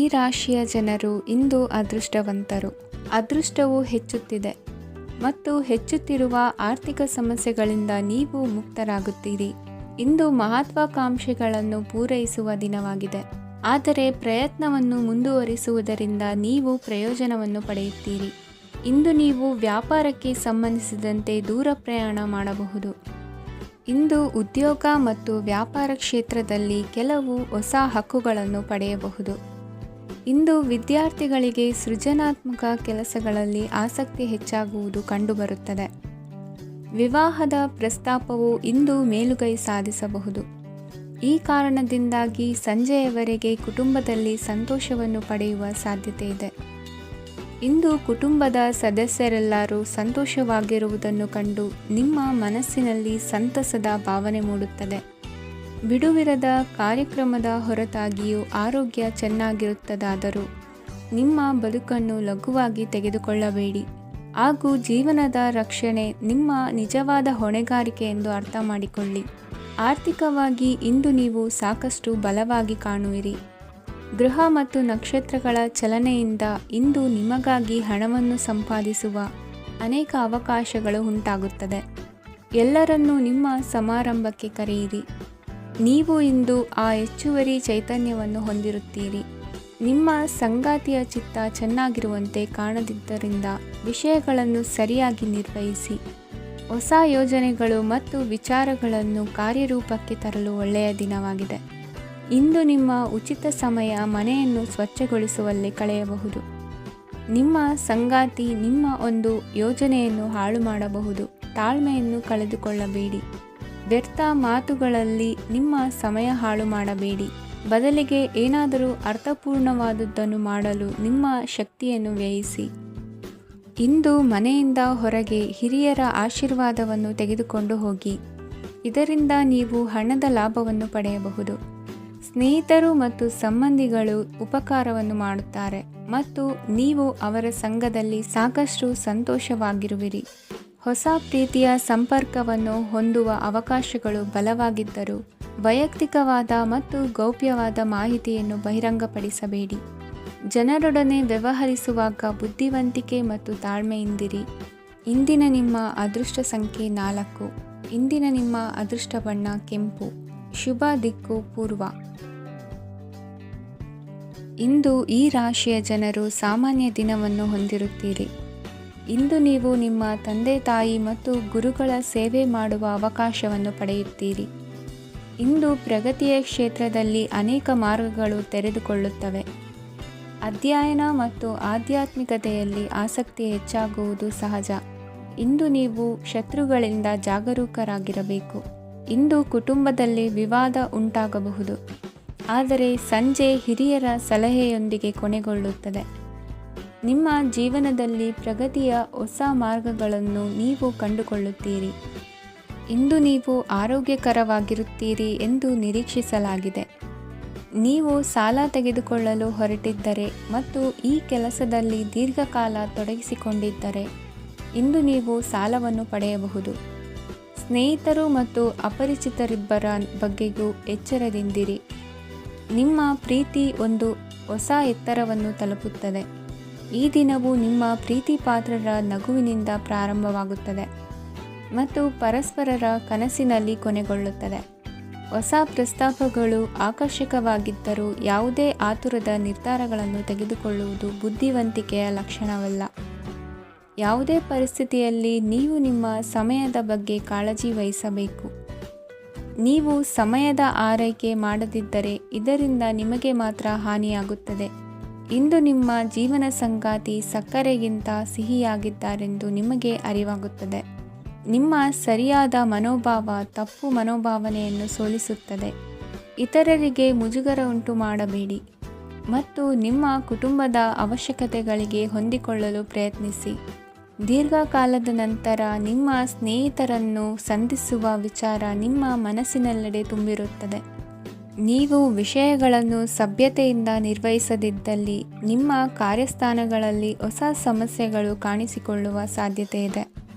ರಾಶಿಯ ಜನರು ಇಂದು ಅದೃಷ್ಟವಂತರು. ಅದೃಷ್ಟವು ಹೆಚ್ಚುತ್ತಿದೆ ಮತ್ತು ಹೆಚ್ಚುತ್ತಿರುವ ಆರ್ಥಿಕ ಸಮಸ್ಯೆಗಳಿಂದ ನೀವು ಮುಕ್ತರಾಗುತ್ತೀರಿ. ಇಂದು ಮಹತ್ವಾಕಾಂಕ್ಷೆಗಳನ್ನು ಪೂರೈಸುವ ದಿನವಾಗಿದೆ. ಆದರೆ ಪ್ರಯತ್ನವನ್ನು ಮುಂದುವರಿಸುವುದರಿಂದ ನೀವು ಪ್ರಯೋಜನವನ್ನು ಪಡೆಯುತ್ತೀರಿ. ಇಂದು ನೀವು ವ್ಯಾಪಾರಕ್ಕೆ ಸಂಬಂಧಿಸಿದಂತೆ ದೂರ ಪ್ರಯಾಣ ಮಾಡಬಹುದು. ಇಂದು ಉದ್ಯೋಗ ಮತ್ತು ವ್ಯಾಪಾರ ಕ್ಷೇತ್ರದಲ್ಲಿ ಕೆಲವು ಹೊಸ ಹಕ್ಕುಗಳನ್ನು ಪಡೆಯಬಹುದು. ಇಂದು ವಿದ್ಯಾರ್ಥಿಗಳಿಗೆ ಸೃಜನಾತ್ಮಕ ಕೆಲಸಗಳಲ್ಲಿ ಆಸಕ್ತಿ ಹೆಚ್ಚಾಗುವುದು ಕಂಡುಬರುತ್ತದೆ. ವಿವಾಹದ ಪ್ರಸ್ತಾಪವು ಇಂದು ಮೇಲುಗೈ ಸಾಧಿಸಬಹುದು. ಈ ಕಾರಣದಿಂದಾಗಿ ಸಂಜೆಯವರೆಗೆ ಕುಟುಂಬದಲ್ಲಿ ಸಂತೋಷವನ್ನು ಪಡೆಯುವ ಸಾಧ್ಯತೆ ಇದೆ. ಇಂದು ಕುಟುಂಬದ ಸದಸ್ಯರೆಲ್ಲರೂ ಸಂತೋಷವಾಗಿರುವುದನ್ನು ಕಂಡು ನಿಮ್ಮ ಮನಸ್ಸಿನಲ್ಲಿ ಸಂತಸದ ಭಾವನೆ ಮೂಡುತ್ತದೆ. ಬಿಡುವಿರದ ಕಾರ್ಯಕ್ರಮದ ಹೊರತಾಗಿಯೂ ಆರೋಗ್ಯ ಚೆನ್ನಾಗಿರುತ್ತದಾದರೂ ನಿಮ್ಮ ಬದುಕನ್ನು ಲಘುವಾಗಿ ತೆಗೆದುಕೊಳ್ಳಬೇಡಿ ಹಾಗೂ ಜೀವನದ ರಕ್ಷಣೆ ನಿಮ್ಮ ನಿಜವಾದ ಹೊಣೆಗಾರಿಕೆ ಎಂದು ಅರ್ಥ ಮಾಡಿಕೊಳ್ಳಿ. ಆರ್ಥಿಕವಾಗಿ ಇಂದು ನೀವು ಸಾಕಷ್ಟು ಬಲವಾಗಿ ಕಾಣುವಿರಿ. ಗ್ರಹ ಮತ್ತು ನಕ್ಷತ್ರಗಳ ಚಲನೆಯಿಂದ ಇಂದು ನಿಮಗಾಗಿ ಹಣವನ್ನು ಸಂಪಾದಿಸುವ ಅನೇಕ ಅವಕಾಶಗಳು ಉಂಟಾಗುತ್ತದೆ. ಎಲ್ಲರನ್ನೂ ನಿಮ್ಮ ಸಮಾರಂಭಕ್ಕೆ ಕರೆಯಿರಿ. ನೀವು ಇಂದು ಆ ಹೆಚ್ಚುವರಿ ಚೈತನ್ಯವನ್ನು ಹೊಂದಿರುತ್ತೀರಿ. ನಿಮ್ಮ ಸಂಗಾತಿಯ ಚಿತ್ತ ಚೆನ್ನಾಗಿರುವಂತೆ ಕಾಣದಿದ್ದರಿಂದ ವಿಷಯಗಳನ್ನು ಸರಿಯಾಗಿ ನಿರ್ವಹಿಸಿ. ಹೊಸ ಯೋಜನೆಗಳು ಮತ್ತು ವಿಚಾರಗಳನ್ನು ಕಾರ್ಯರೂಪಕ್ಕೆ ತರಲು ಒಳ್ಳೆಯ ದಿನವಾಗಿದೆ. ಇಂದು ನಿಮ್ಮ ಉಚಿತ ಸಮಯ ಮನೆಯನ್ನು ಸ್ವಚ್ಛಗೊಳಿಸುವಲ್ಲಿ ಕಳೆಯಬಹುದು. ನಿಮ್ಮ ಸಂಗಾತಿ ನಿಮ್ಮ ಒಂದು ಯೋಜನೆಯನ್ನು ಹಾಳು ಮಾಡಬಹುದು. ತಾಳ್ಮೆಯನ್ನು ಕಳೆದುಕೊಳ್ಳಬೇಡಿ. ವ್ಯರ್ಥ ಮಾತುಗಳಲ್ಲಿ ನಿಮ್ಮ ಸಮಯ ಹಾಳು ಮಾಡಬೇಡಿ. ಬದಲಿಗೆ ಏನಾದರೂ ಅರ್ಥಪೂರ್ಣವಾದುದನ್ನು ಮಾಡಲು ನಿಮ್ಮ ಶಕ್ತಿಯನ್ನು ವ್ಯಯಿಸಿ. ಇಂದು ಮನೆಯಿಂದ ಹೊರಗೆ ಹಿರಿಯರ ಆಶೀರ್ವಾದವನ್ನು ತೆಗೆದುಕೊಂಡು ಹೋಗಿ. ಇದರಿಂದ ನೀವು ಹಣದ ಲಾಭವನ್ನು ಪಡೆಯಬಹುದು. ಸ್ನೇಹಿತರು ಮತ್ತು ಸಂಬಂಧಿಗಳು ಉಪಕಾರವನ್ನು ಮಾಡುತ್ತಾರೆ ಮತ್ತು ನೀವು ಅವರ ಸಂಘದಲ್ಲಿ ಸಾಕಷ್ಟು ಸಂತೋಷವಾಗಿರುವಿರಿ. ಹೊಸ ಪ್ರೀತಿಯ ಸಂಪರ್ಕವನ್ನು ಹೊಂದುವ ಅವಕಾಶಗಳು ಬಲವಾಗಿದ್ದರೂ ವೈಯಕ್ತಿಕವಾದ ಮತ್ತು ಗೌಪ್ಯವಾದ ಮಾಹಿತಿಯನ್ನು ಬಹಿರಂಗಪಡಿಸಬೇಡಿ. ಜನರೊಡನೆ ವ್ಯವಹರಿಸುವಾಗ ಬುದ್ಧಿವಂತಿಕೆ ಮತ್ತು ತಾಳ್ಮೆಯಿಂದಿರಿ. ಇಂದಿನ ನಿಮ್ಮ ಅದೃಷ್ಟ ಸಂಖ್ಯೆ 4. ಇಂದಿನ ನಿಮ್ಮ ಅದೃಷ್ಟ ಬಣ್ಣ ಕೆಂಪು. ಶುಭ ದಿಕ್ಕು ಪೂರ್ವ. ಇಂದು ಈ ರಾಶಿಯ ಜನರು ಸಾಮಾನ್ಯ ದಿನವನ್ನು ಹೊಂದಿರುತ್ತೀರಿ. ಇಂದು ನೀವು ನಿಮ್ಮ ತಂದೆ ತಾಯಿ ಮತ್ತು ಗುರುಗಳ ಸೇವೆ ಮಾಡುವ ಅವಕಾಶವನ್ನು ಪಡೆಯುತ್ತೀರಿ. ಇಂದು ಪ್ರಗತಿಯ ಕ್ಷೇತ್ರದಲ್ಲಿ ಅನೇಕ ಮಾರ್ಗಗಳು ತೆರೆದುಕೊಳ್ಳುತ್ತವೆ. ಅಧ್ಯಯನ ಮತ್ತು ಆಧ್ಯಾತ್ಮಿಕತೆಯಲ್ಲಿ ಆಸಕ್ತಿ ಹೆಚ್ಚಾಗುವುದು ಸಹಜ. ಇಂದು ನೀವು ಶತ್ರುಗಳಿಂದ ಜಾಗರೂಕರಾಗಿರಬೇಕು. ಇಂದು ಕುಟುಂಬದಲ್ಲಿ ವಿವಾದ ಉಂಟಾಗಬಹುದು, ಆದರೆ ಸಂಜೆ ಹಿರಿಯರ ಸಲಹೆಯೊಂದಿಗೆ ಕೊನೆಗೊಳ್ಳುತ್ತದೆ. ನಿಮ್ಮ ಜೀವನದಲ್ಲಿ ಪ್ರಗತಿಯ ಹೊಸ ಮಾರ್ಗಗಳನ್ನು ನೀವು ಕಂಡುಕೊಳ್ಳುತ್ತೀರಿ. ಇಂದು ನೀವು ಆರೋಗ್ಯಕರವಾಗಿರುತ್ತೀರಿ ಎಂದು ನಿರೀಕ್ಷಿಸಲಾಗಿದೆ. ನೀವು ಸಾಲ ತೆಗೆದುಕೊಳ್ಳಲು ಹೊರಟಿದ್ದರೆ ಮತ್ತು ಈ ಕೆಲಸದಲ್ಲಿ ದೀರ್ಘಕಾಲ ತೊಡಗಿಸಿಕೊಂಡಿದ್ದರೆ ಇಂದು ನೀವು ಸಾಲವನ್ನು ಪಡೆಯಬಹುದು. ಸ್ನೇಹಿತರು ಮತ್ತು ಅಪರಿಚಿತರಿಬ್ಬರ ಬಗ್ಗೆಯೂ ಎಚ್ಚರದಿಂದಿರಿ. ನಿಮ್ಮ ಪ್ರೀತಿ ಒಂದು ಹೊಸ ಎತ್ತರವನ್ನು ತಲುಪುತ್ತದೆ. ಈ ದಿನವು ನಿಮ್ಮ ಪ್ರೀತಿ ಪಾತ್ರರ ನಗುವಿನಿಂದ ಪ್ರಾರಂಭವಾಗುತ್ತದೆ ಮತ್ತು ಪರಸ್ಪರರ ಕನಸಿನಲ್ಲಿ ಕೊನೆಗೊಳ್ಳುತ್ತದೆ. ಹೊಸ ಪ್ರಸ್ತಾಪಗಳು ಆಕರ್ಷಕವಾಗಿದ್ದರೂ ಯಾವುದೇ ಆತುರದ ನಿರ್ಧಾರಗಳನ್ನು ತೆಗೆದುಕೊಳ್ಳುವುದು ಬುದ್ಧಿವಂತಿಕೆಯ ಲಕ್ಷಣವಲ್ಲ. ಯಾವುದೇ ಪರಿಸ್ಥಿತಿಯಲ್ಲಿ ನೀವು ನಿಮ್ಮ ಸಮಯದ ಬಗ್ಗೆ ಕಾಳಜಿ ವಹಿಸಬೇಕು. ನೀವು ಸಮಯದ ಆರೈಕೆ ಮಾಡದಿದ್ದರೆ ಇದರಿಂದ ನಿಮಗೆ ಮಾತ್ರ ಹಾನಿಯಾಗುತ್ತದೆ. ಇಂದು ನಿಮ್ಮ ಜೀವನ ಸಂಗಾತಿ ಸಕ್ಕರೆಗಿಂತ ಸಿಹಿಯಾಗಿದ್ದಾರೆಂದು ನಿಮಗೆ ಅರಿವಾಗುತ್ತದೆ. ನಿಮ್ಮ ಸರಿಯಾದ ಮನೋಭಾವ ತಪ್ಪು ಮನೋಭಾವನೆಯನ್ನು ಸೋಲಿಸುತ್ತದೆ. ಇತರರಿಗೆ ಮುಜುಗರ ಉಂಟು ಮಾಡಬೇಡಿ ಮತ್ತು ನಿಮ್ಮ ಕುಟುಂಬದ ಅವಶ್ಯಕತೆಗಳಿಗೆ ಹೊಂದಿಕೊಳ್ಳಲು ಪ್ರಯತ್ನಿಸಿ. ದೀರ್ಘಕಾಲದ ನಂತರ ನಿಮ್ಮ ಸ್ನೇಹಿತರನ್ನು ಸಂಧಿಸುವ ವಿಚಾರ ನಿಮ್ಮ ಮನಸ್ಸಿನೆಲ್ಲೆಡೆ ತುಂಬಿರುತ್ತದೆ. ನೀವು ವಿಷಯಗಳನ್ನು ಸಭ್ಯತೆಯಿಂದ ನಿರ್ವಹಿಸದಿದ್ದಲ್ಲಿ ನಿಮ್ಮ ಕಾರ್ಯಸ್ಥಾನಗಳಲ್ಲಿ ಹೊಸ ಸಮಸ್ಯೆಗಳು ಕಾಣಿಸಿಕೊಳ್ಳುವ ಸಾಧ್ಯತೆ ಇದೆ.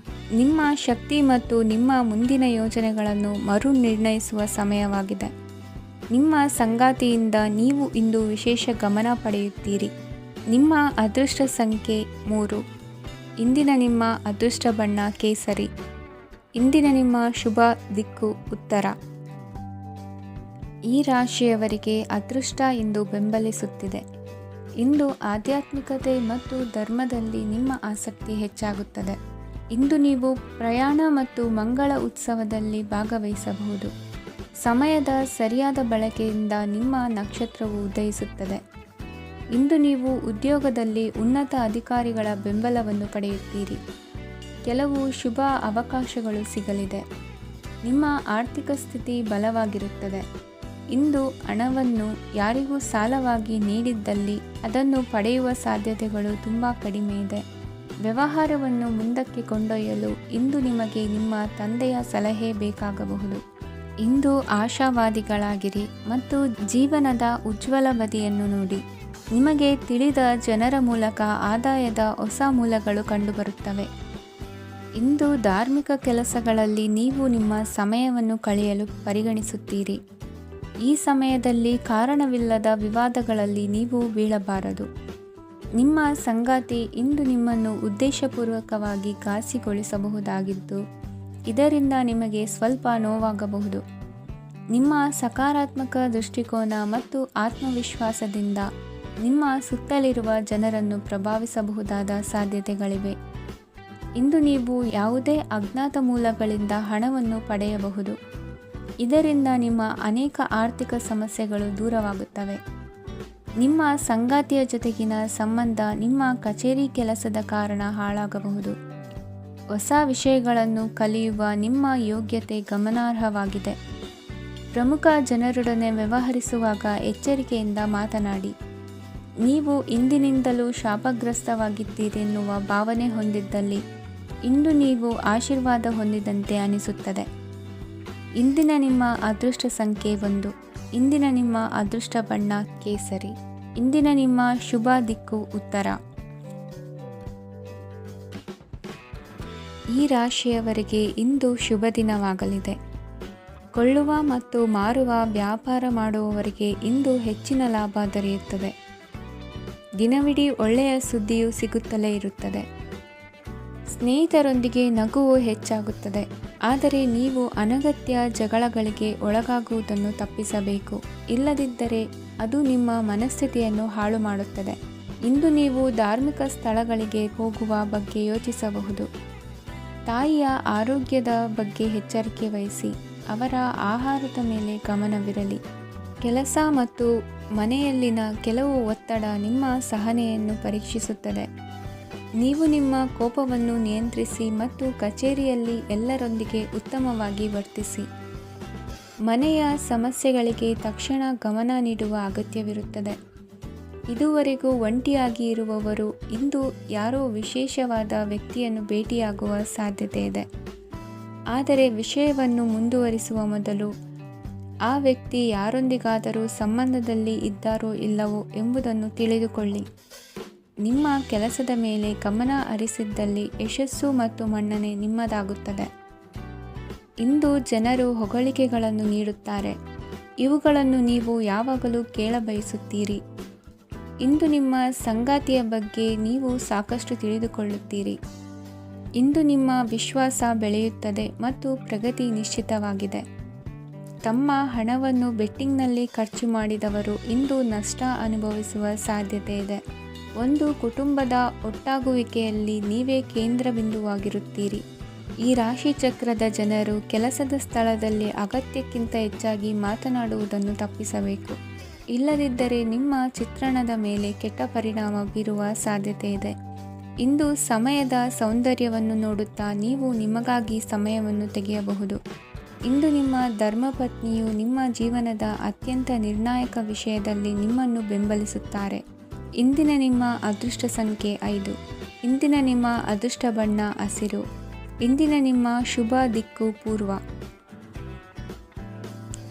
ನಿಮ್ಮ ಶಕ್ತಿ ಮತ್ತು ನಿಮ್ಮ ಮುಂದಿನ ಯೋಜನೆಗಳನ್ನು ಮರು ನಿರ್ಣಯಿಸುವ ಸಮಯವಾಗಿದೆ. ನಿಮ್ಮ ಸಂಗಾತಿಯಿಂದ ನೀವು ಇಂದು ವಿಶೇಷ ಗಮನ ಪಡೆಯುತ್ತೀರಿ. ನಿಮ್ಮ ಅದೃಷ್ಟ ಸಂಖ್ಯೆ 3. ಇಂದಿನ ನಿಮ್ಮ ಅದೃಷ್ಟ ಬಣ್ಣ ಕೇಸರಿ. ಇಂದಿನ ನಿಮ್ಮ ಶುಭ ದಿಕ್ಕು ಉತ್ತರ. ಈ ರಾಶಿಯವರಿಗೆ ಅದೃಷ್ಟ ಇಂದು ಬೆಂಬಲಿಸುತ್ತಿದೆ. ಇಂದು ಆಧ್ಯಾತ್ಮಿಕತೆ ಮತ್ತು ಧರ್ಮದಲ್ಲಿ ನಿಮ್ಮ ಆಸಕ್ತಿ ಹೆಚ್ಚಾಗುತ್ತದೆ. ಇಂದು ನೀವು ಪ್ರಯಾಣ ಮತ್ತು ಮಂಗಳ ಉತ್ಸವದಲ್ಲಿ ಭಾಗವಹಿಸಬಹುದು. ಸಮಯದ ಸರಿಯಾದ ಬಳಕೆಯಿಂದ ನಿಮ್ಮ ನಕ್ಷತ್ರವು ಉದಯಿಸುತ್ತದೆ. ಇಂದು ನೀವು ಉದ್ಯೋಗದಲ್ಲಿ ಉನ್ನತ ಅಧಿಕಾರಿಗಳ ಬೆಂಬಲವನ್ನು ಪಡೆಯುತ್ತೀರಿ. ಕೆಲವು ಶುಭ ಅವಕಾಶಗಳು ಸಿಗಲಿದೆ. ನಿಮ್ಮ ಆರ್ಥಿಕ ಸ್ಥಿತಿ ಬಲವಾಗಿರುತ್ತದೆ. ಇಂದು ಹಣವನ್ನು ಯಾರಿಗೂ ಸಾಲವಾಗಿ ನೀಡಿದ್ದಲ್ಲಿ ಅದನ್ನು ಪಡೆಯುವ ಸಾಧ್ಯತೆಗಳು ತುಂಬ ಕಡಿಮೆ ಇದೆ. ವ್ಯವಹಾರವನ್ನು ಮುಂದಕ್ಕೆ ಕೊಂಡೊಯ್ಯಲು ಇಂದು ನಿಮಗೆ ನಿಮ್ಮ ತಂದೆಯ ಸಲಹೆ ಬೇಕಾಗಬಹುದು. ಇಂದು ಆಶಾವಾದಿಗಳಾಗಿರಿ ಮತ್ತು ಜೀವನದ ಉಜ್ವಲ ಬದಿಯನ್ನು ನೋಡಿ. ನಿಮಗೆ ತಿಳಿದ ಜನರ ಮೂಲಕ ಆದಾಯದ ಹೊಸ ಮೂಲಗಳು ಕಂಡುಬರುತ್ತವೆ. ಇಂದು ಧಾರ್ಮಿಕ ಕೆಲಸಗಳಲ್ಲಿ ನೀವು ನಿಮ್ಮ ಸಮಯವನ್ನು ಕಳೆಯಲು ಪರಿಗಣಿಸುತ್ತೀರಿ. ಈ ಸಮಯದಲ್ಲಿ ಕಾರಣವಿಲ್ಲದ ವಿವಾದಗಳಲ್ಲಿ ನೀವು ಬೀಳಬಾರದು. ನಿಮ್ಮ ಸಂಗಾತಿ ಇಂದು ನಿಮ್ಮನ್ನು ಉದ್ದೇಶಪೂರ್ವಕವಾಗಿ ಘಾಸಿಗೊಳಿಸಬಹುದಾಗಿದ್ದು, ಇದರಿಂದ ನಿಮಗೆ ಸ್ವಲ್ಪ ನೋವಾಗಬಹುದು. ನಿಮ್ಮ ಸಕಾರಾತ್ಮಕ ದೃಷ್ಟಿಕೋನ ಮತ್ತು ಆತ್ಮವಿಶ್ವಾಸದಿಂದ ನಿಮ್ಮ ಸುತ್ತಲಿರುವ ಜನರನ್ನು ಪ್ರಭಾವಿಸಬಹುದಾದ ಸಾಧ್ಯತೆಗಳಿವೆ. ಇಂದು ನೀವು ಯಾವುದೇ ಅಜ್ಞಾತ ಮೂಲಗಳಿಂದ ಹಣವನ್ನು ಪಡೆಯಬಹುದು. ಇದರಿಂದ ನಿಮ್ಮ ಅನೇಕ ಆರ್ಥಿಕ ಸಮಸ್ಯೆಗಳು ದೂರವಾಗುತ್ತವೆ. ನಿಮ್ಮ ಸಂಗಾತಿಯ ಜೊತೆಗಿನ ಸಂಬಂಧ ನಿಮ್ಮ ಕಚೇರಿ ಕೆಲಸದ ಕಾರಣ ಹಾಳಾಗಬಹುದು. ಹೊಸ ವಿಷಯಗಳನ್ನು ಕಲಿಯುವ ನಿಮ್ಮ ಯೋಗ್ಯತೆ ಗಮನಾರ್ಹವಾಗಿದೆ. ಪ್ರಮುಖ ಜನರೊಡನೆ ವ್ಯವಹರಿಸುವಾಗ ಎಚ್ಚರಿಕೆಯಿಂದ ಮಾತನಾಡಿ. ನೀವು ಇಂದಿನಿಂದಲೂ ಶಾಪಗ್ರಸ್ತವಾಗಿದ್ದೀರೆನ್ನುವ ಭಾವನೆ ಹೊಂದಿದ್ದಲ್ಲಿ ಇಂದು ನೀವು ಆಶೀರ್ವಾದ ಹೊಂದಿದಂತೆ ಅನಿಸುತ್ತದೆ. ಇಂದಿನ ನಿಮ್ಮ ಅದೃಷ್ಟ ಸಂಖ್ಯೆ 1. ಇಂದಿನ ನಿಮ್ಮ ಅದೃಷ್ಟ ಬಣ್ಣ ಕೇಸರಿ. ಇಂದಿನ ನಿಮ್ಮ ಶುಭ ದಿಕ್ಕು ಉತ್ತರ. ಈ ರಾಶಿಯವರಿಗೆ ಇಂದು ಶುಭ ದಿನವಾಗಲಿದೆ. ಕೊಳ್ಳುವ ಮತ್ತು ಮಾರುವ ವ್ಯಾಪಾರ ಮಾಡುವವರಿಗೆ ಇಂದು ಹೆಚ್ಚಿನ ಲಾಭ ದೊರೆಯುತ್ತದೆ. ದಿನವಿಡೀ ಒಳ್ಳೆಯ ಸುದ್ದಿಯು ಸಿಗುತ್ತಲೇ ಇರುತ್ತದೆ. ಸ್ನೇಹಿತರೊಂದಿಗೆ ನಗುವು ಹೆಚ್ಚಾಗುತ್ತದೆ. ಆದರೆ ನೀವು ಅನಗತ್ಯ ಜಗಳಗಳಿಗೆ ಒಳಗಾಗುವುದನ್ನು ತಪ್ಪಿಸಬೇಕು. ಇಲ್ಲದಿದ್ದರೆ ಅದು ನಿಮ್ಮ ಮನಸ್ಥಿತಿಯನ್ನು ಹಾಳು ಮಾಡುತ್ತದೆ. ಇಂದು ನೀವು ಧಾರ್ಮಿಕ ಸ್ಥಳಗಳಿಗೆ ಹೋಗುವ ಬಗ್ಗೆ ಯೋಚಿಸಬಹುದು. ತಾಯಿಯ ಆರೋಗ್ಯದ ಬಗ್ಗೆ ಎಚ್ಚರಿಕೆ ವಹಿಸಿ. ಅವರ ಆಹಾರದ ಮೇಲೆ ಗಮನವಿರಲಿ. ಕೆಲಸ ಮತ್ತು ಮನೆಯಲ್ಲಿನ ಕೆಲವು ಒತ್ತಡ ನಿಮ್ಮ ಸಹನೆಯನ್ನು ಪರೀಕ್ಷಿಸುತ್ತದೆ. ನೀವು ನಿಮ್ಮ ಕೋಪವನ್ನು ನಿಯಂತ್ರಿಸಿ ಮತ್ತು ಕಚೇರಿಯಲ್ಲಿ ಎಲ್ಲರೊಂದಿಗೆ ಉತ್ತಮವಾಗಿ ವರ್ತಿಸಿ. ಮನೆಯ ಸಮಸ್ಯೆಗಳಿಗೆ ತಕ್ಷಣ ಗಮನ ನೀಡುವ ಅಗತ್ಯವಿರುತ್ತದೆ. ಇದುವರೆಗೂ ಒಂಟಿಯಾಗಿ ಇರುವವರು ಇಂದು ಯಾರೋ ವಿಶೇಷವಾದ ವ್ಯಕ್ತಿಯನ್ನು ಭೇಟಿಯಾಗುವ ಸಾಧ್ಯತೆ ಇದೆ. ಆದರೆ ವಿಷಯವನ್ನು ಮುಂದುವರಿಸುವ ಮೊದಲು ಆ ವ್ಯಕ್ತಿ ಯಾರೊಂದಿಗಾದರೂ ಸಂಬಂಧದಲ್ಲಿ ಇದ್ದಾರೋ ಇಲ್ಲವೋ ಎಂಬುದನ್ನು ತಿಳಿದುಕೊಳ್ಳಿ. ನಿಮ್ಮ ಕೆಲಸದ ಮೇಲೆ ಗಮನ ಹರಿಸಿದ್ದಲ್ಲಿ ಯಶಸ್ಸು ಮತ್ತು ಮನ್ನಣೆ ನಿಮ್ಮದಾಗುತ್ತದೆ. ಇಂದು ಜನರು ಹೊಗಳಿಕೆಗಳನ್ನು ನೀಡುತ್ತಾರೆ. ಇವುಗಳನ್ನು ನೀವು ಯಾವಾಗಲೂ ಕೇಳಬಯಸುತ್ತೀರಿ. ಇಂದು ನಿಮ್ಮ ಸಂಗಾತಿಯ ಬಗ್ಗೆ ನೀವು ಸಾಕಷ್ಟು ತಿಳಿದುಕೊಳ್ಳುತ್ತೀರಿ. ಇಂದು ನಿಮ್ಮ ವಿಶ್ವಾಸ ಬೆಳೆಯುತ್ತದೆ ಮತ್ತು ಪ್ರಗತಿ ನಿಶ್ಚಿತವಾಗಿದೆ. ತಮ್ಮ ಹಣವನ್ನು ಬೆಟ್ಟಿಂಗ್ನಲ್ಲಿ ಖರ್ಚು ಮಾಡಿದವರು ಇಂದು ನಷ್ಟ ಅನುಭವಿಸುವ ಸಾಧ್ಯತೆ ಇದೆ. ಒಂದು ಕುಟುಂಬದ ಒಟ್ಟಾಗುವಿಕೆಯಲ್ಲಿ ನೀವೇ ಕೇಂದ್ರ ಬಿಂದುವಾಗಿರುತ್ತೀರಿ. ಈ ರಾಶಿ ಚಕ್ರದ ಜನರು ಕೆಲಸದ ಸ್ಥಳದಲ್ಲಿ ಅಗತ್ಯಕ್ಕಿಂತ ಹೆಚ್ಚಾಗಿ ಮಾತನಾಡುವುದನ್ನು ತಪ್ಪಿಸಬೇಕು. ಇಲ್ಲದಿದ್ದರೆ ನಿಮ್ಮ ಚಿತ್ರಣದ ಮೇಲೆ ಕೆಟ್ಟ ಪರಿಣಾಮ ಬೀರುವ ಸಾಧ್ಯತೆ ಇದೆ. ಇಂದು ಸಮಯದ ಸೌಂದರ್ಯವನ್ನು ನೋಡುತ್ತಾ ನೀವು ನಿಮಗಾಗಿ ಸಮಯವನ್ನು ತೆಗೆಯಬಹುದು. ಇಂದು ನಿಮ್ಮ ಧರ್ಮಪತ್ನಿಯು ನಿಮ್ಮ ಜೀವನದ ಅತ್ಯಂತ ನಿರ್ಣಾಯಕ ವಿಷಯದಲ್ಲಿ ನಿಮ್ಮನ್ನು ಬೆಂಬಲಿಸುತ್ತಾರೆ. ಇಂದಿನ ನಿಮ್ಮ ಅದೃಷ್ಟ ಸಂಖ್ಯೆ 5. ಇಂದಿನ ನಿಮ್ಮ ಅದೃಷ್ಟ ಬಣ್ಣ ಹಸಿರು. ಇಂದಿನ ನಿಮ್ಮ ಶುಭ ದಿಕ್ಕು ಪೂರ್ವ.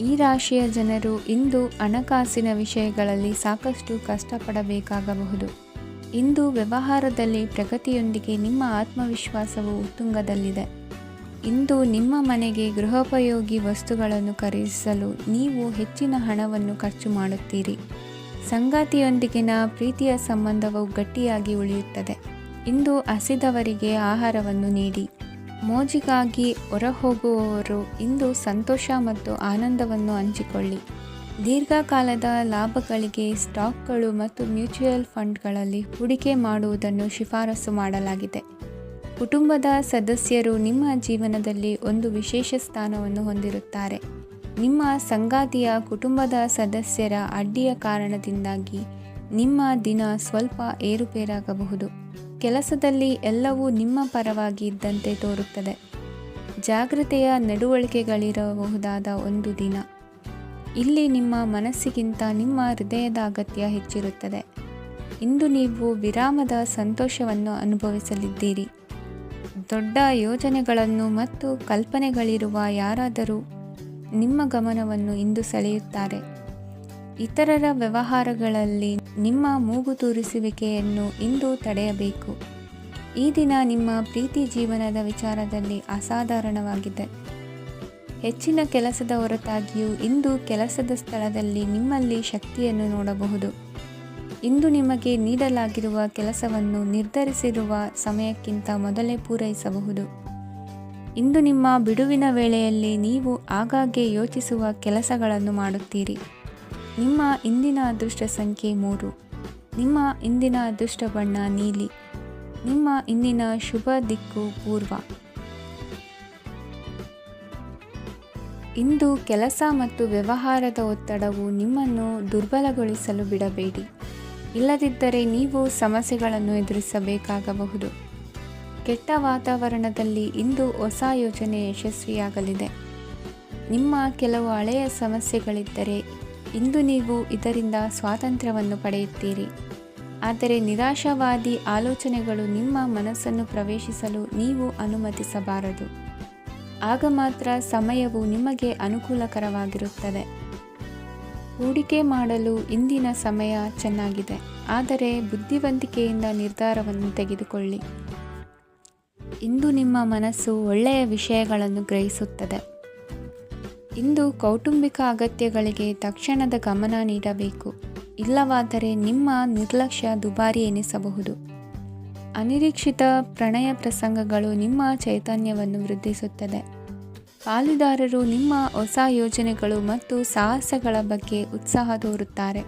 ಈ ರಾಶಿಯ ಜನರು ಇಂದು ಹಣಕಾಸಿನ ವಿಷಯಗಳಲ್ಲಿ ಸಾಕಷ್ಟು ಕಷ್ಟಪಡಬೇಕಾಗಬಹುದು. ಇಂದು ವ್ಯವಹಾರದಲ್ಲಿ ಪ್ರಗತಿಯೊಂದಿಗೆ ನಿಮ್ಮ ಆತ್ಮವಿಶ್ವಾಸವು ಉತ್ತುಂಗದಲ್ಲಿದೆ. ಇಂದು ನಿಮ್ಮ ಮನೆಗೆ ಗೃಹೋಪಯೋಗಿ ವಸ್ತುಗಳನ್ನು ಖರೀದಿಸಲು ನೀವು ಹೆಚ್ಚಿನ ಹಣವನ್ನು ಖರ್ಚು ಮಾಡುತ್ತೀರಿ. ಸಂಗಾತಿಯೊಂದಿಗಿನ ಪ್ರೀತಿಯ ಸಂಬಂಧವು ಗಟ್ಟಿಯಾಗಿ ಉಳಿಯುತ್ತದೆ. ಇಂದು ಹಸಿದವರಿಗೆ ಆಹಾರವನ್ನು ನೀಡಿ. ಮೋಜಿಗಾಗಿ ಹೊರಹೋಗುವವರು ಇಂದು ಸಂತೋಷ ಮತ್ತು ಆನಂದವನ್ನು ಹಂಚಿಕೊಳ್ಳಿ. ದೀರ್ಘಕಾಲದ ಲಾಭಗಳಿಗೆ ಸ್ಟಾಕ್ಗಳು ಮತ್ತು ಮ್ಯೂಚುವಲ್ ಫಂಡ್ಗಳಲ್ಲಿ ಹೂಡಿಕೆ ಮಾಡುವುದನ್ನು ಶಿಫಾರಸು ಮಾಡಲಾಗಿದೆ. ಕುಟುಂಬದ ಸದಸ್ಯರು ನಿಮ್ಮ ಜೀವನದಲ್ಲಿ ಒಂದು ವಿಶೇಷ ಸ್ಥಾನವನ್ನು ಹೊಂದಿರುತ್ತಾರೆ. ನಿಮ್ಮ ಸಂಗಾತಿಯ ಕುಟುಂಬದ ಸದಸ್ಯರ ಅಡ್ಡಿಯ ಕಾರಣದಿಂದಾಗಿ ನಿಮ್ಮ ದಿನ ಸ್ವಲ್ಪ ಏರುಪೇರಾಗಬಹುದು. ಕೆಲಸದಲ್ಲಿ ಎಲ್ಲವೂ ನಿಮ್ಮ ಪರವಾಗಿ ಇದ್ದಂತೆ ತೋರುತ್ತದೆ. ಜಾಗೃತೆಯ ನಡವಳಿಕೆಗಳಿರಬಹುದಾದ ಒಂದು ದಿನ. ಇಲ್ಲಿ ನಿಮ್ಮ ಮನಸ್ಸಿಗಿಂತ ನಿಮ್ಮ ಹೃದಯದ ಅಗತ್ಯ ಹೆಚ್ಚಿರುತ್ತದೆ. ಇಂದು ನೀವು ವಿರಾಮದ ಸಂತೋಷವನ್ನು ಅನುಭವಿಸಲಿದ್ದೀರಿ. ದೊಡ್ಡ ಯೋಜನೆಗಳನ್ನು ಮತ್ತು ಕಲ್ಪನೆಗಳಿರುವ ಯಾರಾದರೂ ನಿಮ್ಮ ಗಮನವನ್ನು ಇಂದು ಸೆಳೆಯುತ್ತಾರೆ. ಇತರರ ವ್ಯವಹಾರಗಳಲ್ಲಿ ನಿಮ್ಮ ಮೂಗು ತೂರಿಸುವಿಕೆಯನ್ನು ಇಂದು ತಡೆಯಬೇಕು. ಈ ದಿನ ನಿಮ್ಮ ಪ್ರೀತಿ ಜೀವನದ ವಿಚಾರದಲ್ಲಿ ಅಸಾಧಾರಣವಾಗಿದೆ. ಹೆಚ್ಚಿನ ಕೆಲಸದ ಹೊರತಾಗಿಯೂ ಇಂದು ಕೆಲಸದ ಸ್ಥಳದಲ್ಲಿ ನಿಮ್ಮಲ್ಲಿ ಶಕ್ತಿಯನ್ನು ನೋಡಬಹುದು. ಇಂದು ನಿಮಗೆ ನೀಡಲಾಗಿರುವ ಕೆಲಸವನ್ನು ನಿರ್ಧರಿಸಿರುವ ಸಮಯಕ್ಕಿಂತ ಮೊದಲೇ ಪೂರೈಸಬಹುದು. ಇಂದು ನಿಮ್ಮ ಬಿಡುವಿನ ವೇಳೆಯಲ್ಲಿ ನೀವು ಆಗಾಗ್ಗೆ ಯೋಚಿಸುವ ಕೆಲಸಗಳನ್ನು ಮಾಡುತ್ತೀರಿ. ನಿಮ್ಮ ಇಂದಿನ ಅದೃಷ್ಟ ಸಂಖ್ಯೆ 3. ನಿಮ್ಮ ಇಂದಿನ ಅದೃಷ್ಟ ಬಣ್ಣ ನೀಲಿ. ನಿಮ್ಮ ಇಂದಿನ ಶುಭ ದಿಕ್ಕು ಪೂರ್ವ. ಇಂದು ಕೆಲಸ ಮತ್ತು ವ್ಯವಹಾರದ ಒತ್ತಡವು ನಿಮ್ಮನ್ನು ದುರ್ಬಲಗೊಳಿಸಲು ಬಿಡಬೇಡಿ. ಇಲ್ಲದಿದ್ದರೆ ನೀವು ಸಮಸ್ಯೆಗಳನ್ನು ಎದುರಿಸಬೇಕಾಗಬಹುದು. ಕೆಟ್ಟ ವಾತಾವರಣದಲ್ಲಿ ಇಂದು ಹೊಸ ಯೋಜನೆ ಯಶಸ್ವಿಯಾಗಲಿದೆ. ನಿಮ್ಮ ಕೆಲವು ಹಳೆಯ ಸಮಸ್ಯೆಗಳಿದ್ದರೆ ಇಂದು ನೀವು ಇದರಿಂದ ಸ್ವಾತಂತ್ರ್ಯವನ್ನು ಪಡೆಯುತ್ತೀರಿ. ಆದರೆ ನಿರಾಶಾವಾದಿ ಆಲೋಚನೆಗಳು ನಿಮ್ಮ ಮನಸ್ಸನ್ನು ಪ್ರವೇಶಿಸಲು ನೀವು ಅನುಮತಿಸಬಾರದು. ಆಗ ಮಾತ್ರ ಸಮಯವು ನಿಮಗೆ ಅನುಕೂಲಕರವಾಗಿರುತ್ತದೆ. ಹೂಡಿಕೆ ಮಾಡಲು ಇಂದಿನ ಸಮಯ ಚೆನ್ನಾಗಿದೆ, ಆದರೆ ಬುದ್ಧಿವಂತಿಕೆಯಿಂದ ನಿರ್ಧಾರವನ್ನು ತೆಗೆದುಕೊಳ್ಳಿ. ಇಂದು ನಿಮ್ಮ ಮನಸ್ಸು ಒಳ್ಳೆಯ ವಿಷಯಗಳನ್ನು ಗ್ರಹಿಸುತ್ತದೆ. ಇಂದು ಕೌಟುಂಬಿಕ ಅಗತ್ಯಗಳಿಗೆ ತಕ್ಷಣದ ಗಮನ ನೀಡಬೇಕು. ಇಲ್ಲವಾದರೆ ನಿಮ್ಮ ನಿರ್ಲಕ್ಷ್ಯ ದುಬಾರಿ ಎನಿಸಬಹುದು. ಅನಿರೀಕ್ಷಿತ ಪ್ರಣಯ ಪ್ರಸಂಗಗಳು ನಿಮ್ಮ ಚೈತನ್ಯವನ್ನು ವೃದ್ಧಿಸುತ್ತದೆ. ಪಾಲುದಾರರು ನಿಮ್ಮ ಹೊಸ ಯೋಜನೆಗಳು ಮತ್ತು ಸಾಹಸಗಳ ಬಗ್ಗೆ ಉತ್ಸಾಹ ತೋರುತ್ತಾರೆ.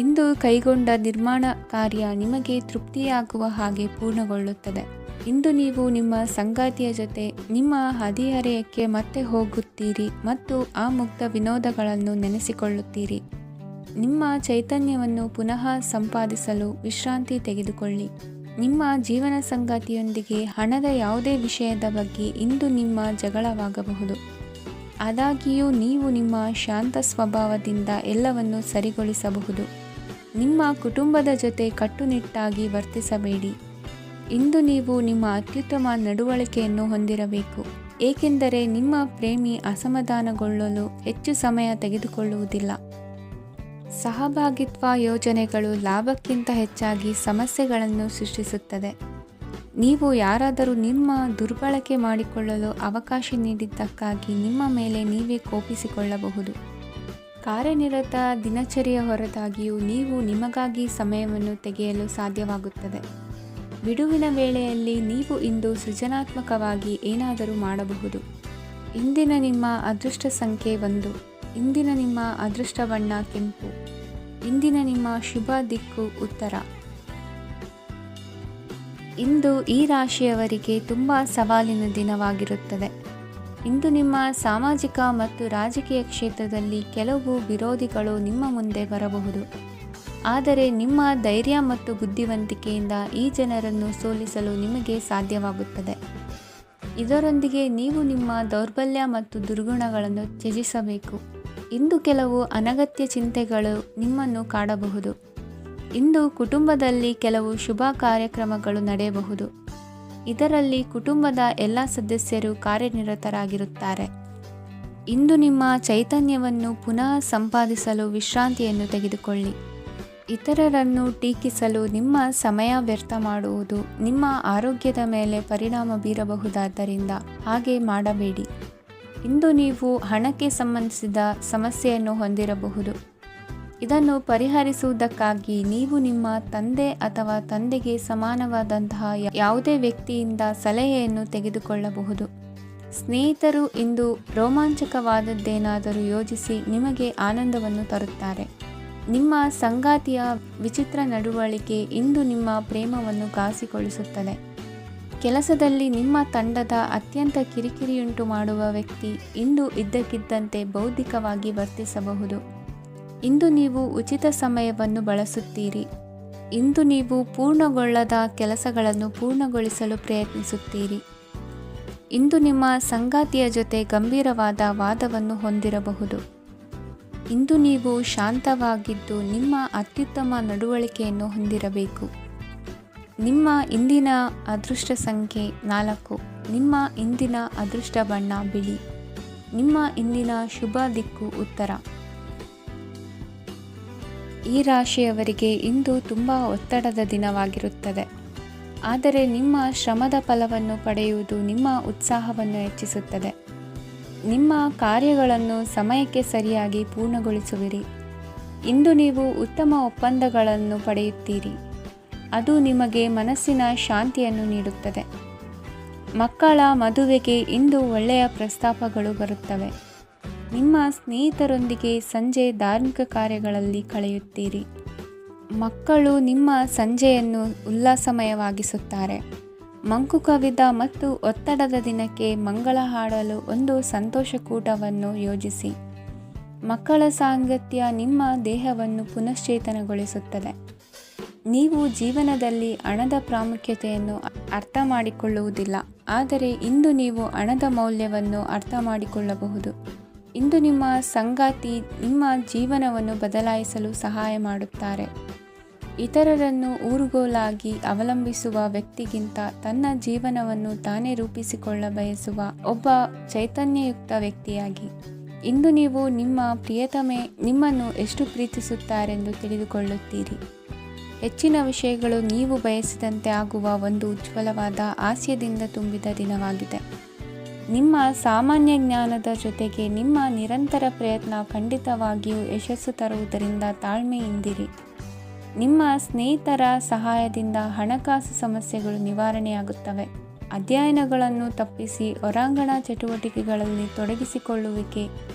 ಇಂದು ಕೈಗೊಂಡ ನಿರ್ಮಾಣ ಕಾರ್ಯ ನಿಮಗೆ ತೃಪ್ತಿಯಾಗುವ ಹಾಗೆ ಪೂರ್ಣಗೊಳ್ಳುತ್ತದೆ. ಇಂದು ನೀವು ನಿಮ್ಮ ಸಂಗಾತಿಯ ಜೊತೆ ನಿಮ್ಮ ಹದಿಹರೆಯಕ್ಕೆ ಮತ್ತೆ ಹೋಗುತ್ತೀರಿ ಮತ್ತು ಆ ಮುಗ್ಧ ವಿನೋದಗಳನ್ನು ನೆನೆಸಿಕೊಳ್ಳುತ್ತೀರಿ. ನಿಮ್ಮ ಚೈತನ್ಯವನ್ನು ಪುನಃ ಸಂಪಾದಿಸಲು ವಿಶ್ರಾಂತಿ ತೆಗೆದುಕೊಳ್ಳಿ. ನಿಮ್ಮ ಜೀವನ ಸಂಗಾತಿಯೊಂದಿಗೆ ಹಣದ ಯಾವುದೇ ವಿಷಯದ ಬಗ್ಗೆ ಇಂದು ನಿಮ್ಮ ಜಗಳವಾಗಬಹುದು. ಆದಾಗ್ಯೂ ನೀವು ನಿಮ್ಮ ಶಾಂತ ಸ್ವಭಾವದಿಂದ ಎಲ್ಲವನ್ನು ಸರಿಗೊಳಿಸಬಹುದು. ನಿಮ್ಮ ಕುಟುಂಬದ ಜೊತೆ ಕಟ್ಟುನಿಟ್ಟಾಗಿ ವರ್ತಿಸಬೇಡಿ. ಇಂದು ನೀವು ನಿಮ್ಮ ಅತ್ಯುತ್ತಮ ನಡವಳಿಕೆಯನ್ನು ಹೊಂದಿರಬೇಕು, ಏಕೆಂದರೆ ನಿಮ್ಮ ಪ್ರೇಮಿ ಅಸಮಾಧಾನಗೊಳ್ಳಲು ಹೆಚ್ಚು ಸಮಯ ತೆಗೆದುಕೊಳ್ಳುವುದಿಲ್ಲ. ಸಹಭಾಗಿತ್ವ ಯೋಜನೆಗಳು ಲಾಭಕ್ಕಿಂತ ಹೆಚ್ಚಾಗಿ ಸಮಸ್ಯೆಗಳನ್ನು ಸೃಷ್ಟಿಸುತ್ತದೆ. ನೀವು ಯಾರಾದರೂ ನಿಮ್ಮ ದುರ್ಬಳಕೆ ಮಾಡಿಕೊಳ್ಳಲು ಅವಕಾಶ ನೀಡಿದ್ದಕ್ಕಾಗಿ ನಿಮ್ಮ ಮೇಲೆ ನೀವೇ ಕೋಪಿಸಿಕೊಳ್ಳಬಹುದು. ಕಾರ್ಯನಿರತ ದಿನಚರಿಯ ಹೊರತಾಗಿಯೂ ನೀವು ನಿಮಗಾಗಿ ಸಮಯವನ್ನು ತೆಗೆಯಲು ಸಾಧ್ಯವಾಗುತ್ತದೆ. ಬಿಡುವಿನ ವೇಳೆಯಲ್ಲಿ ನೀವು ಇಂದು ಸೃಜನಾತ್ಮಕವಾಗಿ ಏನಾದರೂ ಮಾಡಬಹುದು. ಇಂದಿನ ನಿಮ್ಮ ಅದೃಷ್ಟ ಸಂಖ್ಯೆ 1. ಇಂದಿನ ನಿಮ್ಮ ಅದೃಷ್ಟ ಬಣ್ಣ ಕೆಂಪು. ಇಂದಿನ ನಿಮ್ಮ ಶುಭ ದಿಕ್ಕು ಉತ್ತರ. ಇಂದು ಈ ರಾಶಿಯವರಿಗೆ ತುಂಬ ಸವಾಲಿನ ದಿನವಾಗಿರುತ್ತದೆ. ಇಂದು ನಿಮ್ಮ ಸಾಮಾಜಿಕ ಮತ್ತು ರಾಜಕೀಯ ಕ್ಷೇತ್ರದಲ್ಲಿ ಕೆಲವು ವಿರೋಧಿಗಳು ನಿಮ್ಮ ಮುಂದೆ ಬರಬಹುದು. ಆದರೆ ನಿಮ್ಮ ಧೈರ್ಯ ಮತ್ತು ಬುದ್ಧಿವಂತಿಕೆಯಿಂದ ಈ ಜನರನ್ನು ಸೋಲಿಸಲು ನಿಮಗೆ ಸಾಧ್ಯವಾಗುತ್ತದೆ. ಇದರೊಂದಿಗೆ ನೀವು ನಿಮ್ಮ ದೌರ್ಬಲ್ಯ ಮತ್ತು ದುರ್ಗುಣಗಳನ್ನು ತ್ಯಜಿಸಬೇಕು. ಇಂದು ಕೆಲವು ಅನಗತ್ಯ ಚಿಂತೆಗಳು ನಿಮ್ಮನ್ನು ಕಾಡಬಹುದು. ಇಂದು ಕುಟುಂಬದಲ್ಲಿ ಕೆಲವು ಶುಭ ಕಾರ್ಯಕ್ರಮಗಳು ನಡೆಯಬಹುದು. ಇದರಲ್ಲಿ ಕುಟುಂಬದ ಎಲ್ಲ ಸದಸ್ಯರು ಕಾರ್ಯನಿರತರಾಗಿರುತ್ತಾರೆ. ಇಂದು ನಿಮ್ಮ ಚೈತನ್ಯವನ್ನು ಪುನಃ ಸಂಪಾದಿಸಲು ವಿಶ್ರಾಂತಿಯನ್ನು ತೆಗೆದುಕೊಳ್ಳಿ. ಇತರರನ್ನು ಟೀಕಿಸಲು ನಿಮ್ಮ ಸಮಯ ವ್ಯರ್ಥ ಮಾಡುವುದು ನಿಮ್ಮ ಆರೋಗ್ಯದ ಮೇಲೆ ಪರಿಣಾಮ ಬೀರಬಹುದಾದ್ದರಿಂದ ಹಾಗೆ ಮಾಡಬೇಡಿ. ಇಂದು ನೀವು ಹಣಕ್ಕೆ ಸಂಬಂಧಿಸಿದ ಸಮಸ್ಯೆಯನ್ನು ಹೊಂದಿರಬಹುದು. ಇದನ್ನು ಪರಿಹರಿಸುವುದಕ್ಕಾಗಿ ನೀವು ನಿಮ್ಮ ತಂದೆ ಅಥವಾ ತಂದೆಗೆ ಸಮಾನವಾದಂತಹ ಯಾವುದೇ ವ್ಯಕ್ತಿಯಿಂದ ಸಲಹೆಯನ್ನು ತೆಗೆದುಕೊಳ್ಳಬಹುದು. ಸ್ನೇಹಿತರು ಇಂದು ರೋಮಾಂಚಕವಾದದ್ದೇನಾದರೂ ಯೋಜಿಸಿ ನಿಮಗೆ ಆನಂದವನ್ನು ತರುತ್ತಾರೆ. ನಿಮ್ಮ ಸಂಗಾತಿಯ ವಿಚಿತ್ರ ನಡವಳಿಕೆ ಇಂದು ನಿಮ್ಮ ಪ್ರೇಮವನ್ನು ಘಾಸಿಗೊಳಿಸುತ್ತದೆ. ಕೆಲಸದಲ್ಲಿ ನಿಮ್ಮ ತಂಡದ ಅತ್ಯಂತ ಕಿರಿಕಿರಿಯುಂಟು ಮಾಡುವ ವ್ಯಕ್ತಿ ಇಂದು ಇದ್ದಕ್ಕಿದ್ದಂತೆ ಬೌದ್ಧಿಕವಾಗಿ ವರ್ತಿಸಬಹುದು. ಇಂದು ನೀವು ಉಚಿತ ಸಮಯವನ್ನು ಬಳಸುತ್ತೀರಿ. ಇಂದು ನೀವು ಪೂರ್ಣಗೊಳ್ಳದ ಕೆಲಸಗಳನ್ನು ಪೂರ್ಣಗೊಳಿಸಲು ಪ್ರಯತ್ನಿಸುತ್ತೀರಿ. ಇಂದು ನಿಮ್ಮ ಸಂಗಾತಿಯ ಜೊತೆ ಗಂಭೀರವಾದ ವಾದವನ್ನು ಹೊಂದಿರಬಹುದು. ಇಂದು ನೀವು ಶಾಂತವಾಗಿದ್ದು ನಿಮ್ಮ ಅತ್ಯುತ್ತಮ ನಡವಳಿಕೆಯನ್ನು ಹೊಂದಿರಬೇಕು. ನಿಮ್ಮ ಇಂದಿನ ಅದೃಷ್ಟ ಸಂಖ್ಯೆ 4. ನಿಮ್ಮ ಇಂದಿನ ಅದೃಷ್ಟ ಬಣ್ಣ ಬಿಳಿ. ನಿಮ್ಮ ಇಂದಿನ ಶುಭ ದಿಕ್ಕು ಉತ್ತರ. ಈ ರಾಶಿಯವರಿಗೆ ಇಂದು ತುಂಬ ಒತ್ತಡದ ದಿನವಾಗಿರುತ್ತದೆ. ಆದರೆ ನಿಮ್ಮ ಶ್ರಮದ ಫಲವನ್ನು ಪಡೆಯುವುದು ನಿಮ್ಮ ಉತ್ಸಾಹವನ್ನು ಹೆಚ್ಚಿಸುತ್ತದೆ. ನಿಮ್ಮ ಕಾರ್ಯಗಳನ್ನು ಸಮಯಕ್ಕೆ ಸರಿಯಾಗಿ ಪೂರ್ಣಗೊಳಿಸುವಿರಿ. ಇಂದು ನೀವು ಉತ್ತಮ ಒಪ್ಪಂದಗಳನ್ನು ಪಡೆಯುತ್ತೀರಿ. ಅದು ನಿಮಗೆ ಮನಸ್ಸಿನ ಶಾಂತಿಯನ್ನು ನೀಡುತ್ತದೆ. ಮಕ್ಕಳ ಮದುವೆಗೆ ಇಂದು ಒಳ್ಳೆಯ ಪ್ರಸ್ತಾಪಗಳು ಬರುತ್ತವೆ. ನಿಮ್ಮ ಸ್ನೇಹಿತರೊಂದಿಗೆ ಸಂಜೆ ಧಾರ್ಮಿಕ ಕಾರ್ಯಗಳಲ್ಲಿ ಕಳೆಯುತ್ತೀರಿ. ಮಕ್ಕಳು ನಿಮ್ಮ ಸಂಜೆಯನ್ನು ಉಲ್ಲಾಸಮಯವಾಗಿಸುತ್ತಾರೆ. ಮಂಕು ಕವಿದ ಮತ್ತು ಒತ್ತಡದ ದಿನಕ್ಕೆ ಮಂಗಳ ಹಾಡಲು ಒಂದು ಸಂತೋಷಕೂಟವನ್ನು ಯೋಜಿಸಿ. ಮಕ್ಕಳ ಸಾಂಗತ್ಯ ನಿಮ್ಮ ದೇಹವನ್ನು ಪುನಶ್ಚೇತನಗೊಳಿಸುತ್ತದೆ. ನೀವು ಜೀವನದಲ್ಲಿ ಹಣದ ಪ್ರಾಮುಖ್ಯತೆಯನ್ನು ಅರ್ಥ ಮಾಡಿಕೊಳ್ಳುವುದಿಲ್ಲ, ಆದರೆ ಇಂದು ನೀವು ಹಣದ ಮೌಲ್ಯವನ್ನು ಅರ್ಥ ಮಾಡಿಕೊಳ್ಳಬಹುದು. ಇಂದು ನಿಮ್ಮ ಸಂಗಾತಿ ನಿಮ್ಮ ಜೀವನವನ್ನು ಬದಲಾಯಿಸಲು ಸಹಾಯ ಮಾಡುತ್ತಾರೆ. ಇತರರನ್ನು ಊರುಗೋಲಾಗಿ ಅವಲಂಬಿಸುವ ವ್ಯಕ್ತಿಗಿಂತ ತನ್ನ ಜೀವನವನ್ನು ತಾನೇ ರೂಪಿಸಿಕೊಳ್ಳ ಬಯಸುವ ಒಬ್ಬ ಚೈತನ್ಯಯುಕ್ತ ವ್ಯಕ್ತಿಯಾಗಿ. ಇಂದು ನೀವು ನಿಮ್ಮ ಪ್ರಿಯತಮೆ ನಿಮ್ಮನ್ನು ಎಷ್ಟು ಪ್ರೀತಿಸುತ್ತಾರೆಂದು ತಿಳಿದುಕೊಳ್ಳುತ್ತೀರಿ. ಹೆಚ್ಚಿನ ವಿಷಯಗಳು ನೀವು ಬಯಸಿದಂತೆ ಆಗುವ ಒಂದು ಉಜ್ವಲವಾದ ಹಾಸ್ಯದಿಂದ ತುಂಬಿದ ದಿನವಾಗಿದೆ. ನಿಮ್ಮ ಸಾಮಾನ್ಯ ಜ್ಞಾನದ ಜೊತೆಗೆ ನಿಮ್ಮ ನಿರಂತರ ಪ್ರಯತ್ನ ಖಂಡಿತವಾಗಿಯೂ ಯಶಸ್ಸು ತರುವುದರಿಂದ ತಾಳ್ಮೆಯಿಂದಿರಿ. ನಿಮ್ಮ ಸ್ನೇಹಿತರ ಸಹಾಯದಿಂದ ಹಣಕಾಸು ಸಮಸ್ಯೆಗಳು ನಿವಾರಣೆಯಾಗುತ್ತವೆ. ಅಧ್ಯಯನಗಳನ್ನು ತಪ್ಪಿಸಿ ಹೊರಾಂಗಣ ಚಟುವಟಿಕೆಗಳಲ್ಲಿ ತೊಡಗಿಸಿಕೊಳ್ಳುವಿಕೆ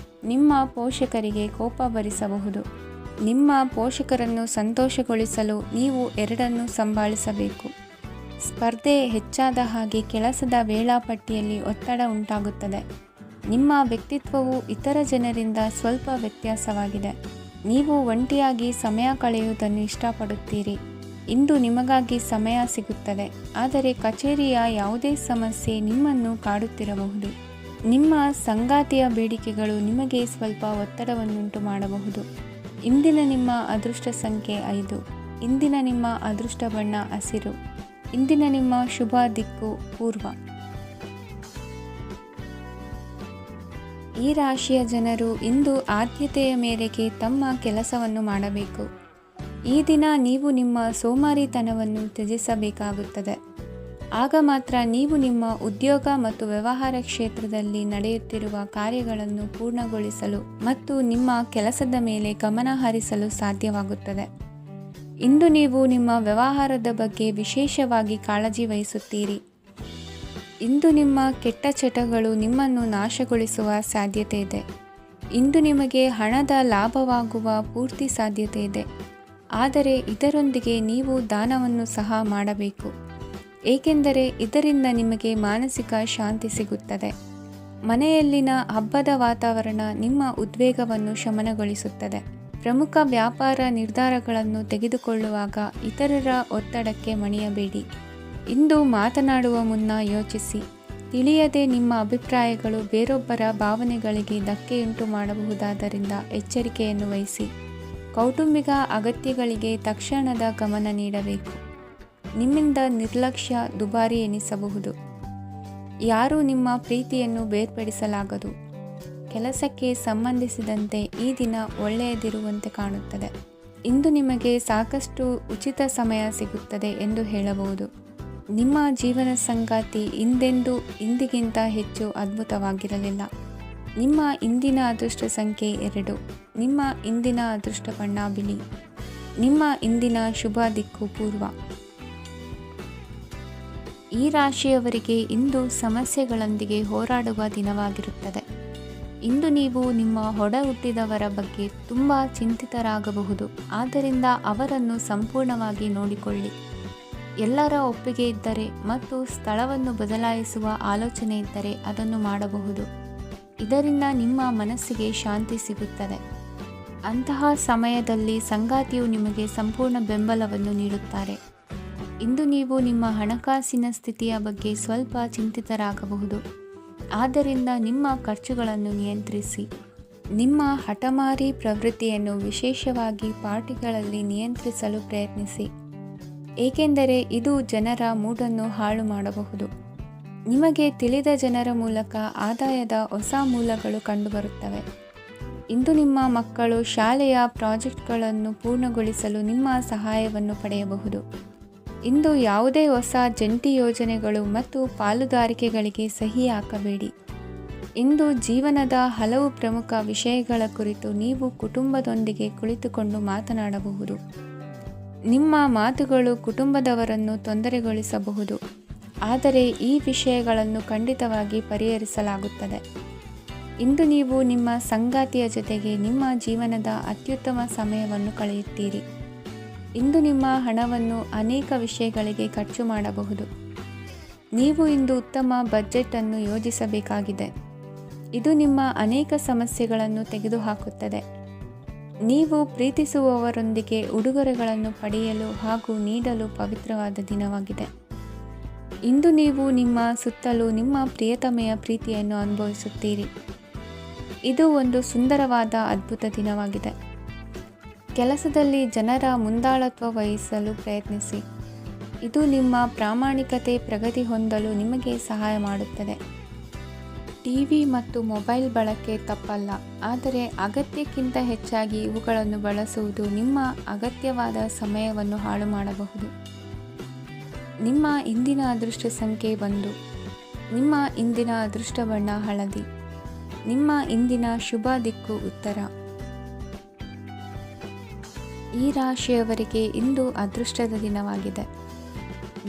ನಿಮ್ಮ ಪೋಷಕರಿಗೆ ಕೋಪ ಭರಿಸಬಹುದು. ನಿಮ್ಮ ಪೋಷಕರನ್ನು ಸಂತೋಷಗೊಳಿಸಲು ನೀವು ಎರಡನ್ನೂ ಸಂಭಾಳಿಸಬೇಕು. ಸ್ಪರ್ಧೆ ಹೆಚ್ಚಾದ ಹಾಗೆ ಕೆಲಸದ ವೇಳಾಪಟ್ಟಿಯಲ್ಲಿ ಒತ್ತಡ ಉಂಟಾಗುತ್ತದೆ. ನಿಮ್ಮ ವ್ಯಕ್ತಿತ್ವವು ಇತರ ಜನರಿಂದ ಸ್ವಲ್ಪ ವ್ಯತ್ಯಾಸವಾಗಿದೆ. ನೀವು ಒಂಟಿಯಾಗಿ ಸಮಯ ಕಳೆಯುವುದನ್ನು ಇಷ್ಟಪಡುತ್ತೀರಿ. ಇಂದು ನಿಮಗಾಗಿ ಸಮಯ ಸಿಗುತ್ತದೆ, ಆದರೆ ಕಚೇರಿಯ ಯಾವುದೇ ಸಮಸ್ಯೆ ನಿಮ್ಮನ್ನು ಕಾಡುತ್ತಿರಬಹುದು. ನಿಮ್ಮ ಸಂಗಾತಿಯ ಬೇಡಿಕೆಗಳು ನಿಮಗೆ ಸ್ವಲ್ಪ ಒತ್ತಡವನ್ನುಂಟು ಮಾಡಬಹುದು. ಇಂದಿನ ನಿಮ್ಮ ಅದೃಷ್ಟ ಸಂಖ್ಯೆ 5. ಇಂದಿನ ನಿಮ್ಮ ಅದೃಷ್ಟ ಬಣ್ಣ ಹಸಿರು. ಇಂದಿನ ನಿಮ್ಮ ಶುಭ ದಿಕ್ಕು ಪೂರ್ವ. ಈ ರಾಶಿಯ ಜನರು ಇಂದು ಆದ್ಯತೆಯ ಮೇರೆಗೆ ತಮ್ಮ ಕೆಲಸವನ್ನು ಮಾಡಬೇಕು. ಈ ದಿನ ನೀವು ನಿಮ್ಮ ಸೋಮಾರಿತನವನ್ನು ತ್ಯಜಿಸಬೇಕಾಗುತ್ತದೆ. ಆಗ ಮಾತ್ರ ನೀವು ನಿಮ್ಮ ಉದ್ಯೋಗ ಮತ್ತು ವ್ಯವಹಾರ ಕ್ಷೇತ್ರದಲ್ಲಿ ನಡೆಯುತ್ತಿರುವ ಕಾರ್ಯಗಳನ್ನು ಪೂರ್ಣಗೊಳಿಸಲು ಮತ್ತು ನಿಮ್ಮ ಕೆಲಸದ ಮೇಲೆ ಗಮನ ಹರಿಸಲು ಸಾಧ್ಯವಾಗುತ್ತದೆ. ಇಂದು ನೀವು ನಿಮ್ಮ ವ್ಯವಹಾರದ ಬಗ್ಗೆ ವಿಶೇಷವಾಗಿ ಕಾಳಜಿ ವಹಿಸುತ್ತೀರಿ. ಇಂದು ನಿಮ್ಮ ಕೆಟ್ಟ ಚಟಗಳು ನಿಮ್ಮನ್ನು ನಾಶಗೊಳಿಸುವ ಸಾಧ್ಯತೆ ಇದೆ. ಇಂದು ನಿಮಗೆ ಹಣದ ಲಾಭವಾಗುವ ಪೂರ್ತಿ ಸಾಧ್ಯತೆ ಇದೆ. ಆದರೆ ಇದರೊಂದಿಗೆ ನೀವು ದಾನವನ್ನು ಸಹ ಮಾಡಬೇಕು, ಏಕೆಂದರೆ ಇದರಿಂದ ನಿಮಗೆ ಮಾನಸಿಕ ಶಾಂತಿ ಸಿಗುತ್ತದೆ. ಮನೆಯಲ್ಲಿನ ಹಬ್ಬದ ವಾತಾವರಣ ನಿಮ್ಮ ಉದ್ವೇಗವನ್ನು ಶಮನಗೊಳಿಸುತ್ತದೆ. ಪ್ರಮುಖ ವ್ಯಾಪಾರ ನಿರ್ಧಾರಗಳನ್ನು ತೆಗೆದುಕೊಳ್ಳುವಾಗ ಇತರರ ಒತ್ತಡಕ್ಕೆ ಮಣಿಯಬೇಡಿ. ಇಂದು ಮಾತನಾಡುವ ಮುನ್ನ ಯೋಚಿಸಿ. ತಿಳಿಯದೆ ನಿಮ್ಮ ಅಭಿಪ್ರಾಯಗಳು ಬೇರೊಬ್ಬರ ಭಾವನೆಗಳಿಗೆ ಧಕ್ಕೆಯುಂಟು ಮಾಡಬಹುದಾದ್ದರಿಂದ ಎಚ್ಚರಿಕೆಯನ್ನು ವಹಿಸಿ. ಕೌಟುಂಬಿಕ ಅಗತ್ಯಗಳಿಗೆ ತಕ್ಷಣದ ಗಮನ ನೀಡಬೇಕು. ನಿಮ್ಮಿಂದ ನಿರ್ಲಕ್ಷ್ಯ ದುಬಾರಿ ಎನಿಸಬಹುದು. ಯಾರೂ ನಿಮ್ಮ ಪ್ರೀತಿಯನ್ನು ಬೇರ್ಪಡಿಸಲಾಗದು. ಕೆಲಸಕ್ಕೆ ಸಂಬಂಧಿಸಿದಂತೆ ಈ ದಿನ ಒಳ್ಳೆಯದಿರುವಂತೆ ಕಾಣುತ್ತದೆ. ಇಂದು ನಿಮಗೆ ಸಾಕಷ್ಟು ಉಚಿತ ಸಮಯ ಸಿಗುತ್ತದೆ ಎಂದು ಹೇಳಬಹುದು. ನಿಮ್ಮ ಜೀವನ ಸಂಗಾತಿ ಇಂದಿಗಿಂತ ಹೆಚ್ಚು ಅದ್ಭುತವಾಗಿರಲಿಲ್ಲ. ನಿಮ್ಮ ಇಂದಿನ ಅದೃಷ್ಟ ಸಂಖ್ಯೆ 2. ನಿಮ್ಮ ಇಂದಿನ ಅದೃಷ್ಟ ಬಣ್ಣ ಬಿಳಿ. ನಿಮ್ಮ ಇಂದಿನ ಶುಭ ದಿಕ್ಕು ಪೂರ್ವ. ಈ ರಾಶಿಯವರಿಗೆ ಇಂದು ಸಮಸ್ಯೆಗಳೊಂದಿಗೆ ಹೋರಾಡುವ ದಿನವಾಗಿರುತ್ತದೆ. ಇಂದು ನೀವು ನಿಮ್ಮ ಒಡ ಹುಟ್ಟಿದವರ ಬಗ್ಗೆ ತುಂಬ ಚಿಂತಿತರಾಗಬಹುದು. ಆದ್ದರಿಂದ ಅವರನ್ನು ಸಂಪೂರ್ಣವಾಗಿ ನೋಡಿಕೊಳ್ಳಿ. ಎಲ್ಲರ ಒಪ್ಪಿಗೆ ಇದ್ದರೆ ಮತ್ತು ಸ್ಥಳವನ್ನು ಬದಲಾಯಿಸುವ ಆಲೋಚನೆ ಇದ್ದರೆ ಅದನ್ನು ಮಾಡಬಹುದು. ಇದರಿಂದ ನಿಮ್ಮ ಮನಸ್ಸಿಗೆ ಶಾಂತಿ ಸಿಗುತ್ತದೆ. ಅಂತಹ ಸಮಯದಲ್ಲಿ ಸಂಗಾತಿಯು ನಿಮಗೆ ಸಂಪೂರ್ಣ ಬೆಂಬಲವನ್ನು ನೀಡುತ್ತಾರೆ. ಇಂದು ನೀವು ನಿಮ್ಮ ಹಣಕಾಸಿನ ಸ್ಥಿತಿಯ ಬಗ್ಗೆ ಸ್ವಲ್ಪ ಚಿಂತಿತರಾಗಬಹುದು. ಆದ್ದರಿಂದ ನಿಮ್ಮ ಖರ್ಚುಗಳನ್ನು ನಿಯಂತ್ರಿಸಿ. ನಿಮ್ಮ ಹಠಮಾರಿ ಪ್ರವೃತ್ತಿಯನ್ನು ವಿಶೇಷವಾಗಿ ಪಾರ್ಟಿಗಳಲ್ಲಿ ನಿಯಂತ್ರಿಸಲು ಪ್ರಯತ್ನಿಸಿ, ಏಕೆಂದರೆ ಇದು ಜನರ ಮೂಡನ್ನು ಹಾಳು ಮಾಡಬಹುದು. ನಿಮಗೆ ತಿಳಿದ ಜನರ ಮೂಲಕ ಆದಾಯದ ಹೊಸ ಮೂಲಗಳು ಕಂಡುಬರುತ್ತವೆ. ಇಂದು ನಿಮ್ಮ ಮಕ್ಕಳು ಶಾಲೆಯ ಪ್ರಾಜೆಕ್ಟ್ಗಳನ್ನು ಪೂರ್ಣಗೊಳಿಸಲು ನಿಮ್ಮ ಸಹಾಯವನ್ನು ಪಡೆಯಬಹುದು. ಇಂದು ಯಾವುದೇ ಹೊಸ ಜಂಟಿ ಯೋಜನೆಗಳು ಮತ್ತು ಪಾಲುದಾರಿಕೆಗಳಿಗೆ ಸಹಿ ಹಾಕಬೇಡಿ. ಇಂದು ಜೀವನದ ಹಲವು ಪ್ರಮುಖ ವಿಷಯಗಳ ಕುರಿತು ನೀವು ಕುಟುಂಬದೊಂದಿಗೆ ಕುಳಿತುಕೊಂಡು ಮಾತನಾಡಬಹುದು. ನಿಮ್ಮ ಮಾತುಗಳು ಕುಟುಂಬದವರನ್ನು ತೊಂದರೆಗೊಳಿಸಬಹುದು, ಆದರೆ ಈ ವಿಷಯಗಳನ್ನು ಖಂಡಿತವಾಗಿ ಪರಿಹರಿಸಲಾಗುತ್ತದೆ. ಇಂದು ನೀವು ನಿಮ್ಮ ಸಂಗಾತಿಯ ಜೊತೆಗೆ ನಿಮ್ಮ ಜೀವನದ ಅತ್ಯುತ್ತಮ ಸಮಯವನ್ನು ಕಳೆಯುತ್ತೀರಿ. ಇಂದು ನಿಮ್ಮ ಹಣವನ್ನು ಅನೇಕ ವಿಷಯಗಳಿಗೆ ಖರ್ಚು ಮಾಡಬಹುದು. ನೀವು ಇಂದು ಉತ್ತಮ ಬಜೆಟ್ ಅನ್ನು ಯೋಜಿಸಬೇಕಾಗಿದೆ. ಇದು ನಿಮ್ಮ ಅನೇಕ ಸಮಸ್ಯೆಗಳನ್ನು ತೆಗೆದುಹಾಕುತ್ತದೆ. ನೀವು ಪ್ರೀತಿಸುವವರೊಂದಿಗೆ ಉಡುಗೊರೆಗಳನ್ನು ಪಡೆಯಲು ಹಾಗೂ ನೀಡಲು ಪವಿತ್ರವಾದ ದಿನವಾಗಿದೆ. ಇಂದು ನೀವು ನಿಮ್ಮ ಸುತ್ತಲೂ ನಿಮ್ಮ ಪ್ರಿಯತಮೆಯ ಪ್ರೀತಿಯನ್ನು ಅನುಭವಿಸುತ್ತೀರಿ. ಇದು ಒಂದು ಸುಂದರವಾದ ಅದ್ಭುತ ದಿನವಾಗಿದೆ. ಕೆಲಸದಲ್ಲಿ ಜನರ ಮುಂದಾಳತ್ವ ವಹಿಸಲು ಪ್ರಯತ್ನಿಸಿ. ಇದು ನಿಮ್ಮ ಪ್ರಾಮಾಣಿಕತೆ ಪ್ರಗತಿ ಹೊಂದಲು ನಿಮಗೆ ಸಹಾಯ ಮಾಡುತ್ತದೆ. ಟಿವಿ ಮತ್ತು ಮೊಬೈಲ್ ಬಳಕೆ ತಪ್ಪಲ್ಲ, ಆದರೆ ಅಗತ್ಯಕ್ಕಿಂತ ಹೆಚ್ಚಾಗಿ ಇವುಗಳನ್ನು ಬಳಸುವುದು ನಿಮ್ಮ ಅಗತ್ಯವಾದ ಸಮಯವನ್ನು ಹಾಳು ಮಾಡಬಹುದು. ನಿಮ್ಮ ಇಂದಿನ ಅದೃಷ್ಟ ಸಂಖ್ಯೆ 1. ನಿಮ್ಮ ಇಂದಿನ ಅದೃಷ್ಟ ಬಣ್ಣ ಹಳದಿ. ನಿಮ್ಮ ಇಂದಿನ ಶುಭ ದಿಕ್ಕು ಉತ್ತರ. ಈ ರಾಶಿಯವರಿಗೆ ಇಂದು ಅದೃಷ್ಟದ ದಿನವಾಗಿದೆ.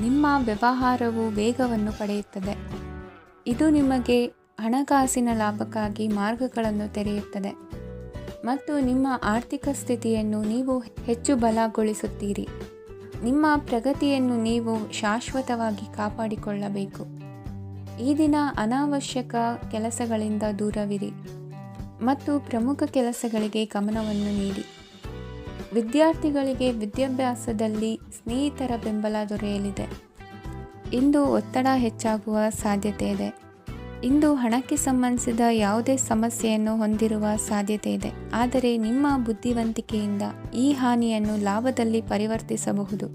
ನಿಮ್ಮ ವ್ಯವಹಾರವು ವೇಗವನ್ನು ಪಡೆಯುತ್ತದೆ. ಇದು ನಿಮಗೆ ಹಣಕಾಸಿನ ಲಾಭಕ್ಕಾಗಿ ಮಾರ್ಗಗಳನ್ನು ತೆರೆಯುತ್ತದೆ ಮತ್ತು ನಿಮ್ಮ ಆರ್ಥಿಕ ಸ್ಥಿತಿಯನ್ನು ನೀವು ಹೆಚ್ಚು ಬಲಗೊಳಿಸುತ್ತೀರಿ. ನಿಮ್ಮ ಪ್ರಗತಿಯನ್ನು ನೀವು ಶಾಶ್ವತವಾಗಿ ಕಾಪಾಡಿಕೊಳ್ಳಬೇಕು. ಈ ದಿನ ಅನಾವಶ್ಯಕ ಕೆಲಸಗಳಿಂದ ದೂರವಿರಿ ಮತ್ತು ಪ್ರಮುಖ ಕೆಲಸಗಳಿಗೆ ಗಮನವನ್ನು ನೀಡಿ. ವಿದ್ಯಾರ್ಥಿಗಳಿಗೆ ವಿದ್ಯಾಭ್ಯಾಸದಲ್ಲಿ ಸ್ನೇಹಿತರ ಬೆಂಬಲ ದೊರೆಯಲಿದೆ. ಇಂದು ಒತ್ತಡ ಹೆಚ್ಚಾಗುವ ಸಾಧ್ಯತೆ ಇದೆ. ಇಂದು ಹಣಕ್ಕೆ ಸಂಬಂಧಿಸಿದ ಯಾವುದೇ ಸಮಸ್ಯೆಯನ್ನು ಹೊಂದಿರುವ ಸಾಧ್ಯತೆ ಇದೆ, ಆದರೆ ನಿಮ್ಮ ಬುದ್ಧಿವಂತಿಕೆಯಿಂದ ಈ ಹಾನಿಯನ್ನು ಲಾಭದಲ್ಲಿ ಪರಿವರ್ತಿಸಬಹುದು.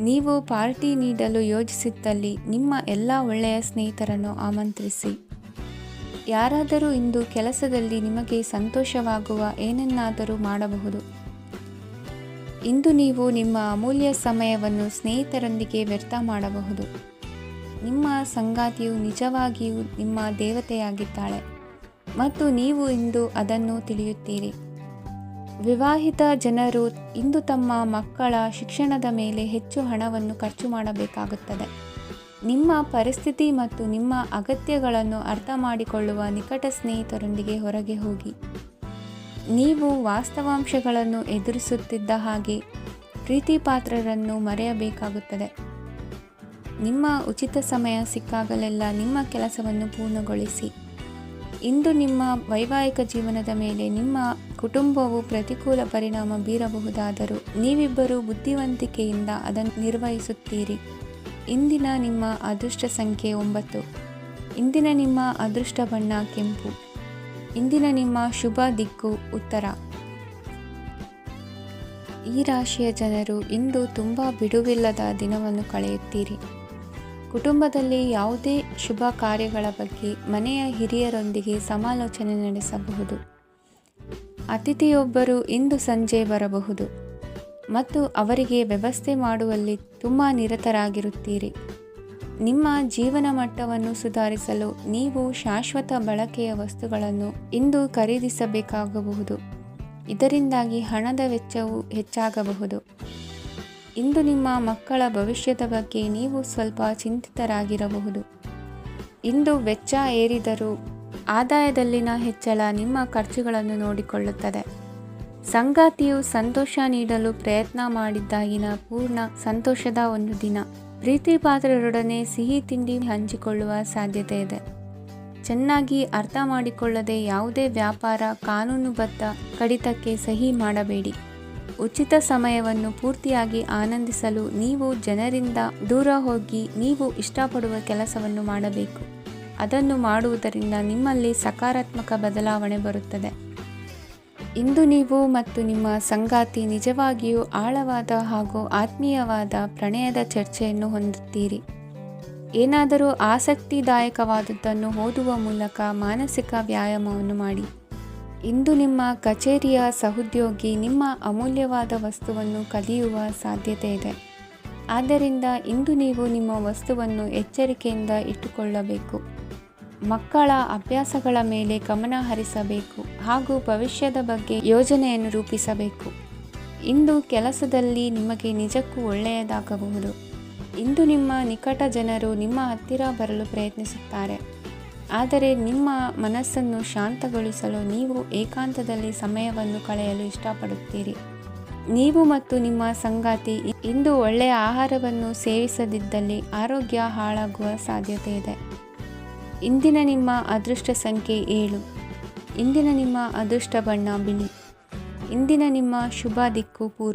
ನೀವು ಪಾರ್ಟಿ ನೀಡಲು ಯೋಜಿಸಿದ್ದಲ್ಲಿ ನಿಮ್ಮ ಎಲ್ಲ ಒಳ್ಳೆಯ ಸ್ನೇಹಿತರನ್ನು ಆಮಂತ್ರಿಸಿ. ಯಾರಾದರೂ ಇಂದು ಕೆಲಸದಲ್ಲಿ ನಿಮಗೆ ಸಂತೋಷವಾಗುವ ಏನನ್ನಾದರೂ ಮಾಡಬಹುದು. ಇಂದು ನೀವು ನಿಮ್ಮ ಅಮೂಲ್ಯ ಸಮಯವನ್ನು ಸ್ನೇಹಿತರೊಂದಿಗೆ ವ್ಯರ್ಥ ಮಾಡಬಹುದು. ನಿಮ್ಮ ಸಂಗಾತಿಯು ನಿಜವಾಗಿಯೂ ನಿಮ್ಮ ದೇವತೆಯಾಗಿದ್ದಾಳೆ ಮತ್ತು ನೀವು ಇಂದು ಅದನ್ನು ತಿಳಿಯುತ್ತೀರಿ. ವಿವಾಹಿತ ಜನರು ಇಂದು ತಮ್ಮ ಮಕ್ಕಳ ಶಿಕ್ಷಣದ ಮೇಲೆ ಹೆಚ್ಚು ಹಣವನ್ನು ಖರ್ಚು ಮಾಡಬೇಕಾಗುತ್ತದೆ. ನಿಮ್ಮ ಪರಿಸ್ಥಿತಿ ಮತ್ತು ನಿಮ್ಮ ಅಗತ್ಯಗಳನ್ನು ಅರ್ಥ ಮಾಡಿಕೊಳ್ಳುವ ನಿಕಟ ಸ್ನೇಹಿತರೊಂದಿಗೆ ಹೊರಗೆ ಹೋಗಿ. ನೀವು ವಾಸ್ತವಾಂಶಗಳನ್ನು ಎದುರಿಸುತ್ತಿದ್ದ ಹಾಗೆ ಪ್ರೀತಿಪಾತ್ರರನ್ನು ಮರೆಯಬೇಕಾಗುತ್ತದೆ. ನಿಮ್ಮ ಉಚಿತ ಸಮಯ ಸಿಕ್ಕಾಗಲೆಲ್ಲ ನಿಮ್ಮ ಕೆಲಸವನ್ನು ಪೂರ್ಣಗೊಳಿಸಿ. ಇಂದು ನಿಮ್ಮ ವೈವಾಹಿಕ ಜೀವನದ ಮೇಲೆ ನಿಮ್ಮ ಕುಟುಂಬವು ಪ್ರತಿಕೂಲ ಪರಿಣಾಮ ಬೀರಬಹುದಾದರೂ ನೀವಿಬ್ಬರೂ ಬುದ್ಧಿವಂತಿಕೆಯಿಂದ ಅದನ್ನು ನಿರ್ವಹಿಸುತ್ತೀರಿ. ಇಂದಿನ ನಿಮ್ಮ ಅದೃಷ್ಟ ಸಂಖ್ಯೆ 9. ಇಂದಿನ ನಿಮ್ಮ ಅದೃಷ್ಟ ಬಣ್ಣ ಕೆಂಪು. ಇಂದಿನ ನಿಮ್ಮ ಶುಭ ದಿಕ್ಕು ಉತ್ತರ. ಈ ರಾಶಿಯ ಜನರು ಇಂದು ತುಂಬ ಬಿಡುವಿಲ್ಲದ ದಿನವನ್ನು ಕಳೆಯುತ್ತೀರಿ. ಕುಟುಂಬದಲ್ಲಿ ಯಾವುದೇ ಶುಭ ಕಾರ್ಯಗಳ ಬಗ್ಗೆ ಮನೆಯ ಹಿರಿಯರೊಂದಿಗೆ ಸಮಾಲೋಚನೆ ನಡೆಸಬಹುದು. ಅತಿಥಿಯೊಬ್ಬರು ಇಂದು ಸಂಜೆ ಬರಬಹುದು ಮತ್ತು ಅವರಿಗೆ ವ್ಯವಸ್ಥೆ ಮಾಡುವಲ್ಲಿ ತುಂಬ ನಿರತರಾಗಿರುತ್ತೀರಿ. ನಿಮ್ಮ ಜೀವನ ಮಟ್ಟವನ್ನು ಸುಧಾರಿಸಲು ನೀವು ಶಾಶ್ವತ ಬಳಕೆಯ ವಸ್ತುಗಳನ್ನು ಇಂದು ಖರೀದಿಸಬೇಕಾಗಬಹುದು. ಇದರಿಂದಾಗಿ ಹಣದ ವೆಚ್ಚವು ಹೆಚ್ಚಾಗಬಹುದು. ಇಂದು ನಿಮ್ಮ ಮಕ್ಕಳ ಭವಿಷ್ಯದ ಬಗ್ಗೆ ನೀವು ಸ್ವಲ್ಪ ಚಿಂತಿತರಾಗಿರಬಹುದು. ಇಂದು ವೆಚ್ಚ ಏರಿದರೂ ಆದಾಯದಲ್ಲಿನ ಹೆಚ್ಚಳ ನಿಮ್ಮ ಖರ್ಚುಗಳನ್ನು ನೋಡಿಕೊಳ್ಳುತ್ತದೆ. ಸಂಗಾತಿಯು ಸಂತೋಷ ನೀಡಲು ಪ್ರಯತ್ನ ಮಾಡಿದ್ದಾಗಿನ ಪೂರ್ಣ ಸಂತೋಷದ ಒಂದು ದಿನ. ಪ್ರೀತಿ ಪಾತ್ರರೊಡನೆ ಸಿಹಿ ತಿಂಡಿ ಹಂಚಿಕೊಳ್ಳುವ ಸಾಧ್ಯತೆ ಇದೆ. ಚೆನ್ನಾಗಿ ಅರ್ಥ ಮಾಡಿಕೊಳ್ಳದೆ ಯಾವುದೇ ವ್ಯಾಪಾರ ಕಾನೂನುಬದ್ಧ ಕಡಿತಕ್ಕೆ ಸಹಿ ಮಾಡಬೇಡಿ. ಉಚಿತ ಸಮಯವನ್ನು ಪೂರ್ತಿಯಾಗಿ ಆನಂದಿಸಲು ನೀವು ಜನರಿಂದ ದೂರ ಹೋಗಿ ನೀವು ಇಷ್ಟಪಡುವ ಕೆಲಸವನ್ನು ಮಾಡಬೇಕು. ಅದನ್ನು ಮಾಡುವುದರಿಂದ ನಿಮ್ಮಲ್ಲಿ ಸಕಾರಾತ್ಮಕ ಬದಲಾವಣೆ ಬರುತ್ತದೆ. ಇಂದು ನೀವು ಮತ್ತು ನಿಮ್ಮ ಸಂಗಾತಿ ನಿಜವಾಗಿಯೂ ಆಳವಾದ ಹಾಗೂ ಆತ್ಮೀಯವಾದ ಪ್ರಣಯದ ಚರ್ಚೆಯನ್ನು ಹೊಂದುತ್ತೀರಿ. ಏನಾದರೂ ಆಸಕ್ತಿದಾಯಕವಾದದ್ದನ್ನು ಓದುವ ಮೂಲಕ ಮಾನಸಿಕ ವ್ಯಾಯಾಮವನ್ನು ಮಾಡಿ. ಇಂದು ನಿಮ್ಮ ಕಚೇರಿಯ ಸಹೋದ್ಯೋಗಿ ನಿಮ್ಮ ಅಮೂಲ್ಯವಾದ ವಸ್ತುವನ್ನು ಕದಿಯುವ ಸಾಧ್ಯತೆ ಇದೆ. ಆದ್ದರಿಂದ ಇಂದು ನೀವು ನಿಮ್ಮ ವಸ್ತುವನ್ನು ಎಚ್ಚರಿಕೆಯಿಂದ ಇಟ್ಟುಕೊಳ್ಳಬೇಕು. ಮಕ್ಕಳ ಅಭ್ಯಾಸಗಳ ಮೇಲೆ ಗಮನ ಹರಿಸಬೇಕು ಹಾಗೂ ಭವಿಷ್ಯದ ಬಗ್ಗೆ ಯೋಜನೆಯನ್ನು ರೂಪಿಸಬೇಕು. ಇಂದು ಕೆಲಸದಲ್ಲಿ ನಿಮಗೆ ನಿಜಕ್ಕೂ ಒಳ್ಳೆಯದಾಗಬಹುದು. ಇಂದು ನಿಮ್ಮ ನಿಕಟ ಜನರು ನಿಮ್ಮ ಹತ್ತಿರ ಬರಲು ಪ್ರಯತ್ನಿಸುತ್ತಾರೆ. ಆದರೆ ನಿಮ್ಮ ಮನಸ್ಸನ್ನು ಶಾಂತಗೊಳಿಸಲು ನೀವು ಏಕಾಂತದಲ್ಲಿ ಸಮಯವನ್ನು ಕಳೆಯಲು ಇಷ್ಟಪಡುತ್ತೀರಿ. ನೀವು ಮತ್ತು ನಿಮ್ಮ ಸಂಗಾತಿ ಇಂದು ಒಳ್ಳೆಯ ಆಹಾರವನ್ನು ಸೇವಿಸದಿದ್ದಲ್ಲಿ ಆರೋಗ್ಯ ಹಾಳಾಗುವ ಸಾಧ್ಯತೆ ಇದೆ. ಇಂದಿನ ನಿಮ್ಮ ಅದೃಷ್ಟ ಸಂಖ್ಯೆ 7. ಇಂದಿನ ನಿಮ್ಮ ಅದೃಷ್ಟ ಬಣ್ಣ ಬಿಳಿ. ಇಂದಿನ ನಿಮ್ಮ ಶುಭ ದಿಕ್ಕು ಪೂರ್ವ.